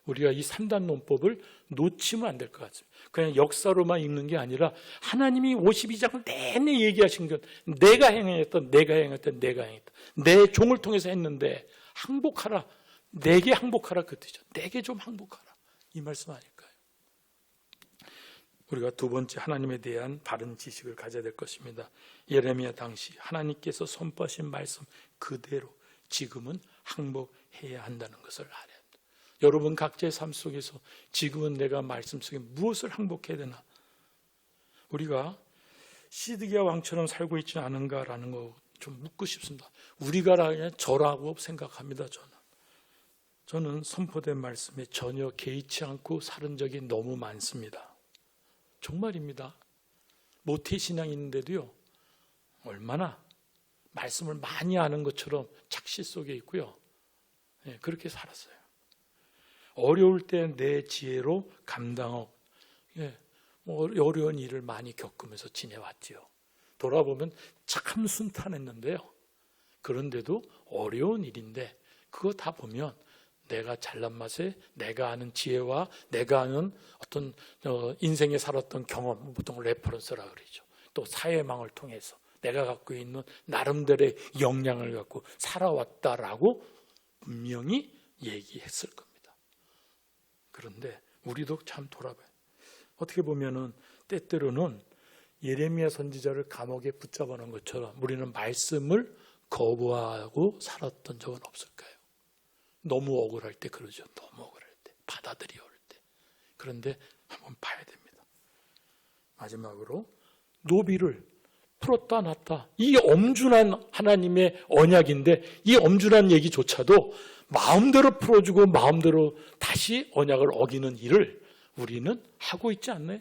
우리가 이 3단 논법을 놓치면 안 될 것 같습니다. 그냥 역사로만 읽는 게 아니라 하나님이 52장을 내내 얘기하신 것, 내가 행했던, 내 종을 통해서 했는데 항복하라, 내게 항복하라 그 뜻이죠. 내게 좀 항복하라, 이 말씀 아닐까요? 우리가 두 번째, 하나님에 대한 바른 지식을 가져야 될 것입니다. 예레미야 당시 하나님께서 선포하신 말씀 그대로 지금은 항복해야 한다는 것을 알아야 합니다. 여러분 각자의 삶 속에서 지금은 내가 말씀 속에 무엇을 항복해야 되나? 우리가 시드기야 왕처럼 살고 있지 않은가라는 거 좀 묻고 싶습니다. 우리가 저라고 생각합니다. 저는 선포된 말씀에 전혀 개의치 않고 살은 적이 너무 많습니다. 정말입니다. 모태신앙이 있는데도요, 얼마나 말씀을 많이 아는 것처럼 착시 속에 있고요. 그렇게 살았어요. 어려울 때 내 지혜로 감당하고, 어려운 일을 많이 겪으면서 지내왔지요. 돌아보면 참 순탄했는데요. 그런데도 어려운 일인데 그거 다 보면 내가 잘난 맛에 내가 아는 지혜와 내가 아는 어떤 인생에 살았던 경험, 보통 레퍼런스라 그러죠. 또 사회망을 통해서 내가 갖고 있는 나름대로의 역량을 갖고 살아왔다라고 분명히 얘기했을 겁니다. 그런데 우리도 참 돌아봐요. 어떻게 보면은 때때로는 예레미야 선지자를 감옥에 붙잡아 놓은 것처럼 우리는 말씀을 거부하고 살았던 적은 없을까요? 너무 억울할 때 그러죠. 너무 억울할 때, 받아들이 어릴 때. 그런데 한번 봐야 됩니다. 마지막으로 노비를 풀었다 놨다. 이 엄준한 하나님의 언약인데 이 엄준한 얘기조차도 마음대로 풀어주고 마음대로 다시 언약을 어기는 일을 우리는 하고 있지 않나요?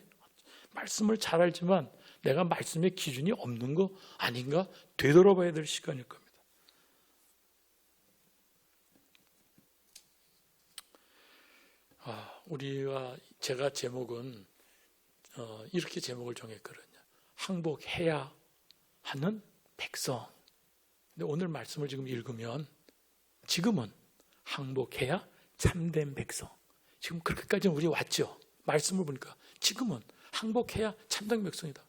말씀을 잘 알지만 내가 말씀의 기준이 없는 거 아닌가 되돌아봐야 될 시간일 겁니다. 제가 제목은 이렇게 제목을 정했거든요. 항복해야 하는 백성. 근데 오늘 말씀을 지금 읽으면 지금은 항복해야 참된 백성. 지금 그렇게까지는 우리 왔죠. 말씀을 보니까 지금은 항복해야 참된 백성이다.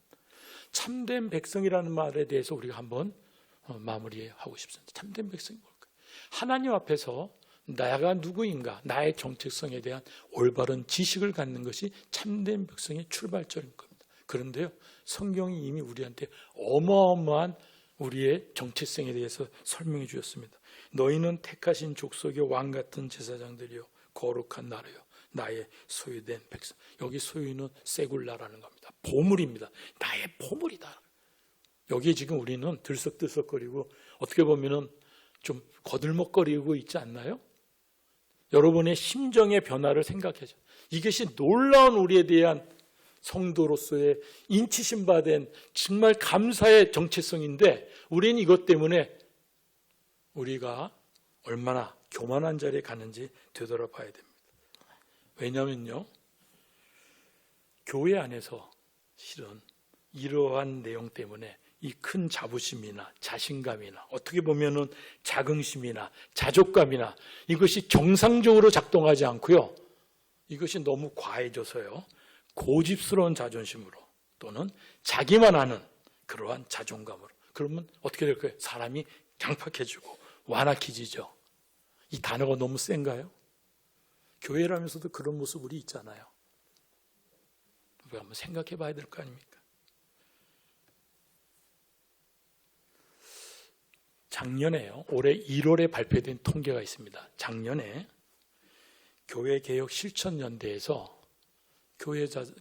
참된 백성이라는 말에 대해서 우리가 한번 마무리하고 싶습니다. 참된 백성이 뭘까요? 하나님 앞에서 내가 누구인가, 나의 정체성에 대한 올바른 지식을 갖는 것이 참된 백성의 출발점인 겁니다. 그런데요, 성경이 이미 우리한테 어마어마한 우리의 정체성에 대해서 설명해 주셨습니다. 너희는 택하신 족속의 왕 같은 제사장들이요, 거룩한 나라요, 나의 소유된 백성. 여기 소유는 세굴라라는 겁니다. 보물입니다. 나의 보물이다. 여기에 지금 우리는 들썩들썩거리고 어떻게 보면은 좀 거들먹거리고 있지 않나요? 여러분의 심정의 변화를 생각해줘. 이것이 놀라운 우리에 대한 성도로서의 인치심 받은 정말 감사의 정체성인데 우리는 이것 때문에 우리가 얼마나 교만한 자리에 가는지 되돌아봐야 됩니다. 왜냐면요, 교회 안에서 실은 이러한 내용 때문에 이 큰 자부심이나 자신감이나 어떻게 보면은 자긍심이나 자족감이나 이것이 정상적으로 작동하지 않고요, 이것이 너무 과해져서요, 고집스러운 자존심으로 또는 자기만 아는 그러한 자존감으로, 그러면 어떻게 될까요? 사람이 강팍해지고 와나키지죠. 이 단어가 너무 센가요? 교회라면서도 그런 모습이 있잖아요. 우리가 한번 생각해 봐야 될 거 아닙니까? 작년에요. 올해 1월에 발표된 통계가 있습니다. 작년에 교회개혁 실천연대에서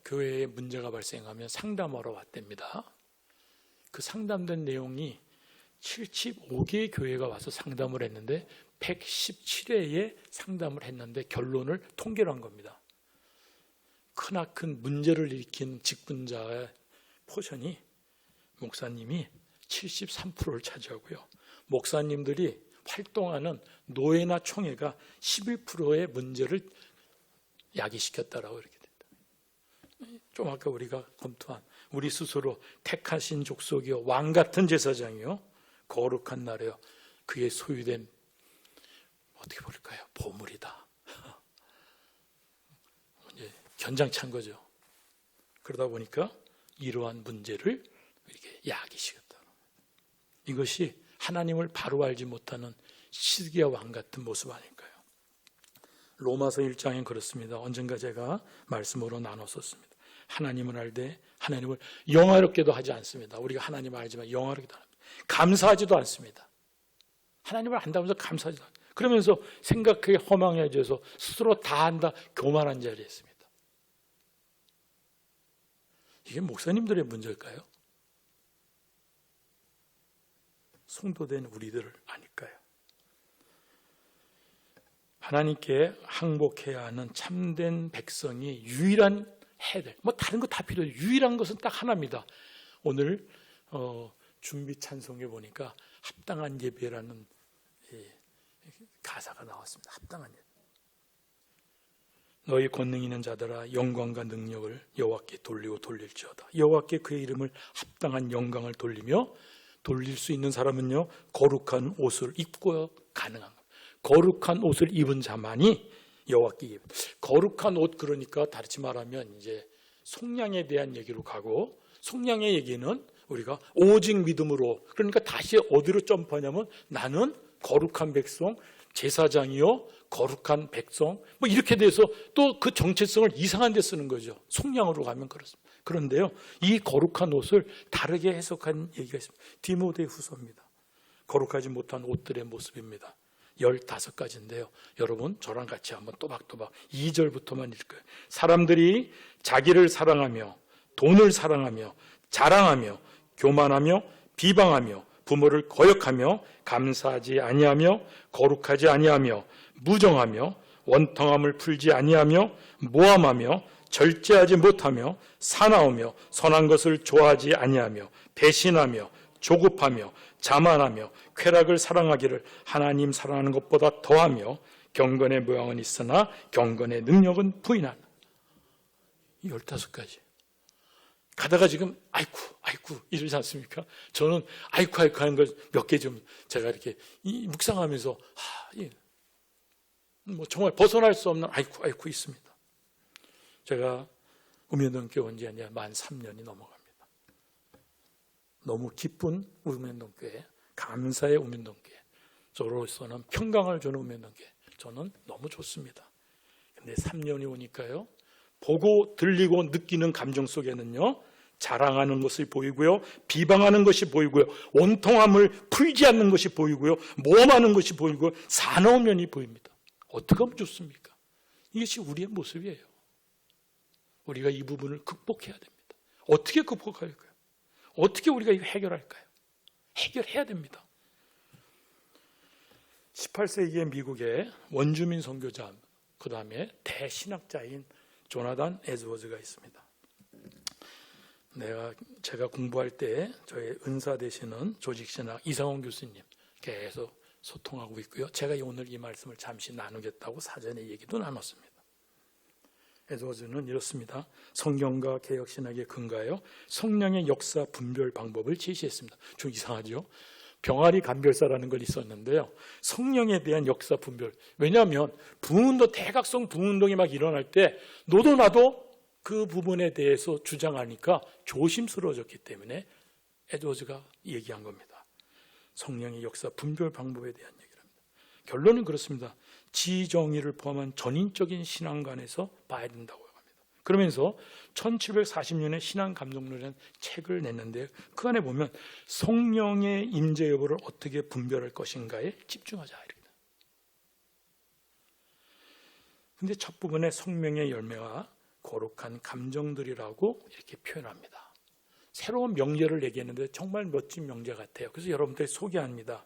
교회에 문제가 발생하면 상담하러 왔답니다. 그 상담된 내용이 75개의 교회가 와서 상담을 했는데 117회의 상담을 했는데 결론을 통계로 한 겁니다. 크나큰 문제를 일으킨 직분자의 포션이 목사님이 73%를 차지하고요. 목사님들이 활동하는 노회나 총회가 11%의 문제를 야기시켰다라고 이렇게 됩니다. 좀 아까 우리가 검토한 우리 스스로 택하신 족속이요 왕 같은 제사장이요 거룩한 나라요 그의 소유된 어떻게 볼까요? 보물이다. 이제 견장찬 거죠. 그러다 보니까 이러한 문제를 이렇게 야기시켰다. 이것이 하나님을 바로 알지 못하는 시드기야 왕 같은 모습 아닐까요? 로마서 1장엔 그렇습니다. 언젠가 제가 말씀으로 나눴었습니다. 하나님을 알되 하나님을 영화롭게도 하지 않습니다. 우리가 하나님을 알지만 영화롭게도 합니다. 감사하지도 않습니다. 하나님을 안다면서 감사하지도 않습니다. 그러면서 생각하기 허망해져서 스스로 다 한다 교만한 자리에 있습니다. 이게 목사님들의 문제일까요? 성도된 우리들 아닐까요? 하나님께 항복해야 하는 참된 백성이 유일한 해야 될, 다른 거 다 필요해요. 유일한 것은 딱 하나입니다. 오늘 준비 찬송에 보니까 합당한 예배라는 가사가 나왔습니다. 합당한 예배. 너희 권능 있는 자들아 영광과 능력을 여호와께 돌리고 돌릴지어다. 여호와께 그의 이름을 합당한 영광을 돌리며 돌릴 수 있는 사람은요 거룩한 옷을 입고 가능한 겁니다. 거룩한 옷을 입은 자만이 여호와께 예배. 거룩한 옷 그러니까 다르지 말하면 이제 속량에 대한 얘기로 가고 속량의 얘기는 우리가 오직 믿음으로 그러니까 다시 어디로 점프하냐면 나는 거룩한 백성 제사장이요 거룩한 백성 이렇게 돼서 또 그 정체성을 이상한 데 쓰는 거죠. 속량으로 가면 그렇습니다. 그런데요 이 거룩한 옷을 다르게 해석한 얘기가 있습니다. 디모데후서입니다. 거룩하지 못한 옷들의 모습입니다. 15가지인데요 여러분 저랑 같이 한번 또박또박 2절부터만 읽을까요? 사람들이 자기를 사랑하며 돈을 사랑하며 자랑하며 교만하며 비방하며 부모를 거역하며 감사하지 아니하며 거룩하지 아니하며 무정하며 원통함을 풀지 아니하며 모함하며 절제하지 못하며 사나우며 선한 것을 좋아하지 아니하며 배신하며 조급하며 자만하며 쾌락을 사랑하기를 하나님 사랑하는 것보다 더하며 경건의 모양은 있으나 경건의 능력은 부인하나. 이 15가지 가다가 지금 아이쿠 이러지 않습니까? 저는 아이쿠 하는 걸 몇 개 좀 제가 이렇게 묵상하면서 정말 벗어날 수 없는 아이쿠 있습니다. 제가 우면동교회 온 지 만 3년이 넘어갑니다. 너무 기쁜 우면동교회, 감사의 우면동교회, 저로서는 평강을 주는 우면동교회, 저는 너무 좋습니다. 근데 3년이 오니까요, 보고 들리고 느끼는 감정 속에는요, 자랑하는 것이 보이고요, 비방하는 것이 보이고요, 원통함을 풀지 않는 것이 보이고요, 모험하는 것이 보이고요, 사나운 면이 보입니다. 어떻게 하면 좋습니까? 이것이 우리의 모습이에요. 우리가 이 부분을 극복해야 됩니다. 어떻게 극복할까요? 어떻게 우리가 이거 해결할까요? 해결해야 됩니다. 18세기의 미국의 원주민 선교자, 그 다음에 대신학자인 조나단 에드워즈가 있습니다. 제가 공부할 때 저희 은사 되시는 조직신학 이상원 교수님 계속 소통하고 있고요. 제가 오늘 이 말씀을 잠시 나누겠다고 사전에 얘기도 나눴습니다. 에드워즈는 이렇습니다. 성경과 개혁신학에 근거하여 성령의 역사 분별 방법을 제시했습니다. 좀 이상하죠? 병아리 감별사라는 걸 있었는데요. 성령에 대한 역사 분별. 왜냐하면 부흥운동, 대각성 부흥운동이 막 일어날 때 너도 나도 그 부분에 대해서 주장하니까 조심스러워졌기 때문에 에드워즈가 얘기한 겁니다. 성령의 역사 분별 방법에 대한 얘기를. 결론은 그렇습니다. 지정의를 포함한 전인적인 신앙관에서 봐야 된다고 합니다. 그러면서 1740년에 신앙감정론이라는 책을 냈는데 그 안에 보면 성령의 임재 여부를 어떻게 분별할 것인가에 집중하자 이렇게. 근데 첫 부분에 성령의 열매와 거룩한 감정들이라고 이렇게 표현합니다. 새로운 명제를 얘기했는데 정말 멋진 명제 같아요. 그래서 여러분들이 소개합니다.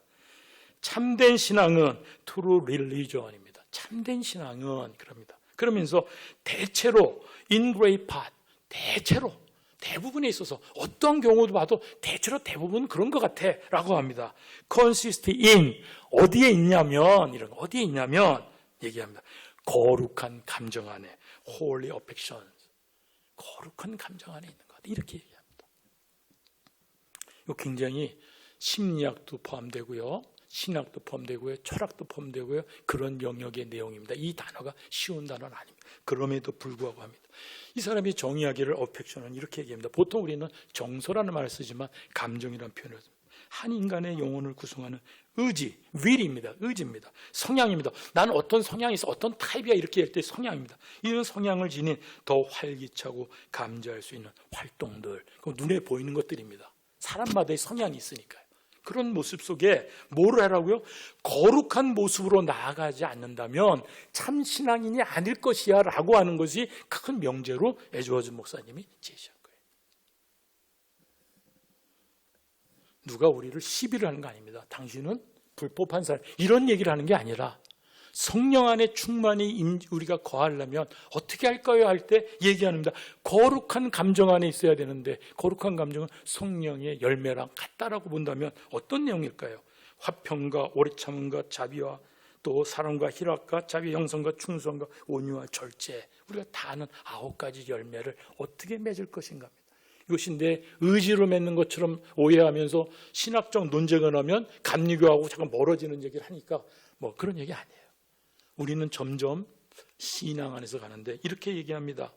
참된 신앙은 true religion입니다. 참된 신앙은 그럽니다. 그러면서 대체로 in great part, 대체로 대부분에 있어서 어떤 경우도 봐도 대체로 대부분 그런 것 같아 라고 합니다. consist in 어디에 있냐면 이런 어디에 있냐면 얘기합니다. 거룩한 감정 안에 holy affection 거룩한 감정 안에 있는 것 이렇게 얘기합니다. 이거 굉장히 심리학도 포함되고요. 신학도 포함되고요. 철학도 포함되고요. 그런 영역의 내용입니다. 이 단어가 쉬운 단어는 아닙니다. 그럼에도 불구하고 합니다. 이 사람이 정의하기를 어펙션은 이렇게 얘기합니다. 보통 우리는 정서라는 말을 쓰지만 감정이라는 표현을 씁니다. 한 인간의 영혼을 구성하는 의지, will입니다. 의지입니다. 성향입니다. 나는 어떤 성향이 있어, 어떤 타입이야 이렇게 할 때 성향입니다. 이런 성향을 지닌 더 활기차고 감지할 수 있는 활동들, 눈에 보이는 것들입니다. 사람마다의 성향이 있으니까요. 그런 모습 속에 뭐를 하라고요? 거룩한 모습으로 나아가지 않는다면 참 신앙인이 아닐 것이야 라고 하는 것이 큰 명제로 에즈워즈 목사님이 제시한 거예요. 누가 우리를 시비를 하는 거 아닙니다. 당신은 불법한 사람 이런 얘기를 하는 게 아니라 성령 안에 충만히 우리가 거하려면 어떻게 할까요? 할 때 얘기합니다. 거룩한 감정 안에 있어야 되는데 거룩한 감정은 성령의 열매랑 같다라고 본다면 어떤 내용일까요? 화평과 오래 참음과 자비와 또 사랑과 희락과 자비의 형성과 충성과 온유와 절제 우리가 다 아는 9가지 열매를 어떻게 맺을 것인가 합니다. 이것이 내 의지로 맺는 것처럼 오해하면서 신학적 논쟁을 하면 감리교하고 잠깐 멀어지는 얘기를 하니까 뭐 그런 얘기 아니에요. 우리는 점점 신앙 안에서 가는데 이렇게 얘기합니다.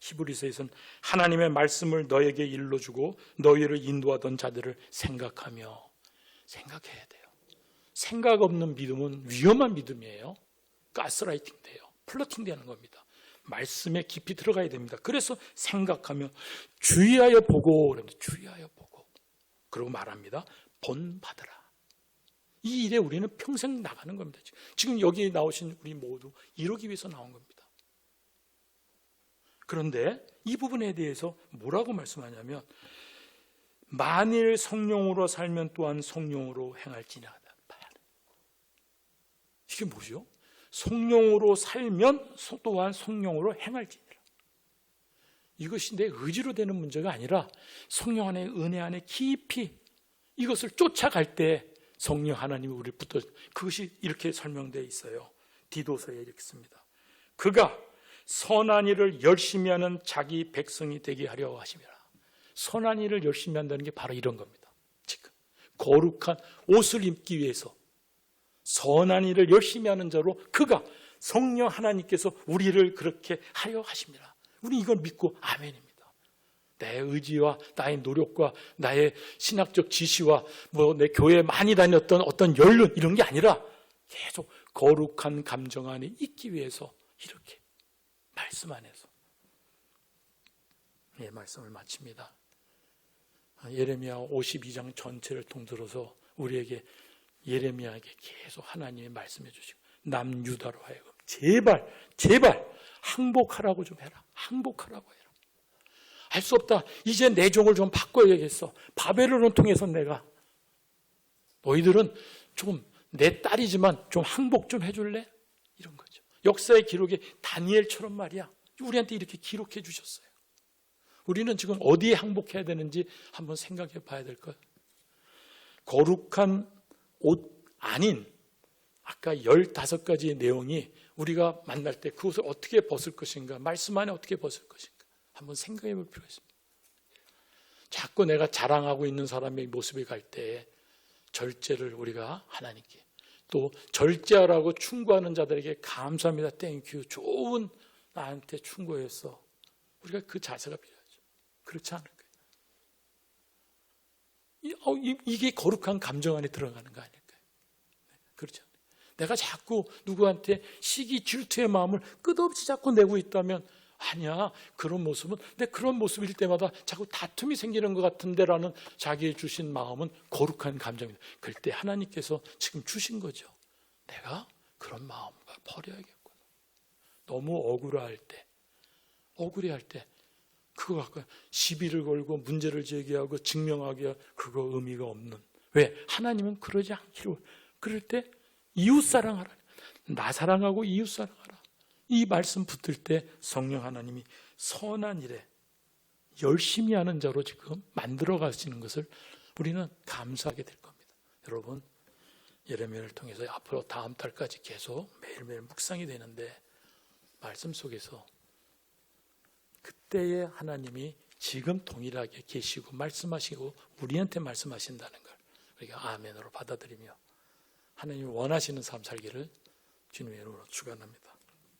히브리서에서는 하나님의 말씀을 너에게 일러주고 너희를 인도하던 자들을 생각해야 돼요. 생각 없는 믿음은 위험한 믿음이에요. 가스라이팅 돼요. 플러팅 되는 겁니다. 말씀에 깊이 들어가야 됩니다. 그래서 생각하며 주의하여 보고 주의하여 보고 그러고 말합니다. 본받으라. 이 일에 우리는 평생 나가는 겁니다. 지금 여기 나오신 우리 모두 이러기 위해서 나온 겁니다. 그런데 이 부분에 대해서 뭐라고 말씀하냐면 만일 성령으로 살면 또한 성령으로 행할지니라. 이게 뭐죠? 성령으로 살면 또한 성령으로 행할지니라. 이것이 내 의지로 되는 문제가 아니라 성령 안에 은혜 안에 깊이 이것을 쫓아갈 때 성령 하나님이 우리를 붙들어 그것이 이렇게 설명되어 있어요. 디도서에 이렇게 씁니다. 그가 선한 일을 열심히 하는 자기 백성이 되게 하려 하심이라. 선한 일을 열심히 한다는 게 바로 이런 겁니다. 지금 거룩한 옷을 입기 위해서 선한 일을 열심히 하는 자로 그가 성령 하나님께서 우리를 그렇게 하려 하십니다. 우리 이걸 믿고 아멘입니다. 내 의지와 나의 노력과 나의 신학적 지시와 내 교회에 많이 다녔던 어떤 연륜 이런 게 아니라 계속 거룩한 감정 안에 있기 위해서 이렇게 말씀 안에서 말씀을 마칩니다. 예레미야 52장 전체를 통틀어서 우리에게 예레미야에게 계속 하나님이 말씀해 주시고 남유다로 하여금 제발 항복하라고 좀 해라. 항복하라고 해라. 알 수 없다. 이제 내 종을 좀 바꿔야겠어. 바벨론을 통해서 내가 너희들은 좀 내 딸이지만 좀 항복 좀 해줄래? 이런 거죠. 역사의 기록에 다니엘처럼 말이야. 우리한테 이렇게 기록해 주셨어요. 우리는 지금 어디에 항복해야 되는지 한번 생각해 봐야 될 거예요. 거룩한 옷 아닌 아까 15가지의 내용이 우리가 만날 때 그것을 어떻게 벗을 것인가, 말씀 안에 어떻게 벗을 것인가 한번 생각해 볼 필요가 있습니다. 자꾸 내가 자랑하고 있는 사람의 모습에 갈 때 절제를 우리가 하나님께 또 절제하라고 충고하는 자들에게 감사합니다. 땡큐. 좋은 나한테 충고했어. 우리가 그 자세가 필요하죠. 그렇지 않을까요? 이게 거룩한 감정 안에 들어가는 거 아닐까요? 그렇죠. 내가 자꾸 누구한테 시기 질투의 마음을 끝없이 자꾸 내고 있다면 아니야, 그런 모습은 내 그런 모습일 때마다 자꾸 다툼이 생기는 것 같은데라는 자기의 주신 마음은 거룩한 감정입니다. 그럴 때 하나님께서 지금 주신 거죠. 내가 그런 마음을 버려야겠구나. 너무 억울할 때, 억울해할 때 그거 갖고 시비를 걸고 문제를 제기하고 증명하기가 그거 의미가 없는. 왜? 하나님은 그러지 않기를. 그럴 때 이웃 사랑하라. 나 사랑하고 이웃 사랑하라. 이 말씀 붙을 때 성령 하나님이 선한 일에 열심히 하는 자로 지금 만들어 가시는 것을 우리는 감사하게 될 겁니다. 여러분, 예레미야를 통해서 앞으로 다음 달까지 계속 매일매일 묵상이 되는데 말씀 속에서 그때의 하나님이 지금 동일하게 계시고 말씀하시고 우리한테 말씀하신다는 걸 우리가 아멘으로 받아들이며 하나님이 원하시는 삶 살기를 주님의 이름으로 축원합니다.